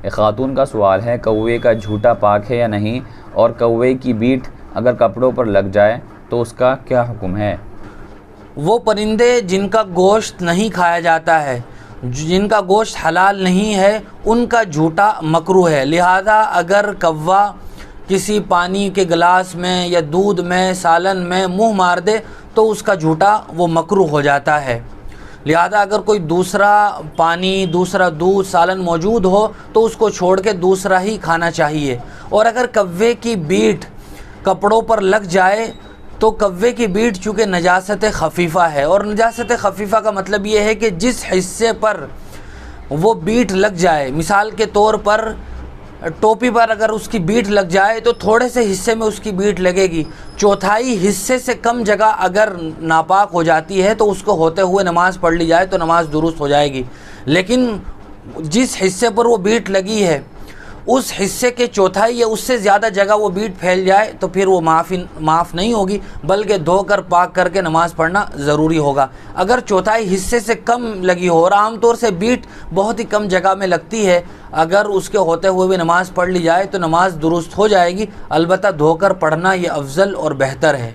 ایک خاتون کا سوال ہے، کوے کا جھوٹا پاک ہے یا نہیں، اور کوے کی بیٹ اگر کپڑوں پر لگ جائے تو اس کا کیا حکم ہے؟ وہ پرندے جن کا گوشت نہیں کھایا جاتا ہے، جن کا گوشت حلال نہیں ہے، ان کا جھوٹا مکروہ ہے۔ لہذا اگر کوا کسی پانی کے گلاس میں یا دودھ میں، سالن میں منہ مار دے تو اس کا جھوٹا وہ مکروہ ہو جاتا ہے۔ لہذا اگر کوئی دوسرا پانی، دوسرا دودھ، سالن موجود ہو تو اس کو چھوڑ کے دوسرا ہی کھانا چاہیے۔ اور اگر کوے کی بیٹ کپڑوں پر لگ جائے تو کوے کی بیٹ چونکہ نجاست خفیفہ ہے، اور نجاست خفیفہ کا مطلب یہ ہے کہ جس حصے پر وہ بیٹ لگ جائے، مثال کے طور پر ٹوپی پر اگر اس کی بیٹ لگ جائے تو تھوڑے سے حصے میں اس کی بیٹ لگے گی، چوتھائی حصے سے کم جگہ اگر ناپاک ہو جاتی ہے تو اس کو ہوتے ہوئے نماز پڑھ لی جائے تو نماز درست ہو جائے گی۔ لیکن جس حصے پر وہ بیٹ لگی ہے اس حصے کے چوتھائی یا اس سے زیادہ جگہ وہ بیٹ پھیل جائے تو پھر وہ معاف نہیں ہوگی، بلکہ دھو کر پاک کر کے نماز پڑھنا ضروری ہوگا۔ اگر چوتھائی حصے سے کم لگی ہو، اور عام طور سے بیٹ بہت ہی کم جگہ میں لگتی ہے، اگر اس کے ہوتے ہوئے بھی نماز پڑھ لی جائے تو نماز درست ہو جائے گی، البتہ دھو کر پڑھنا یہ افضل اور بہتر ہے۔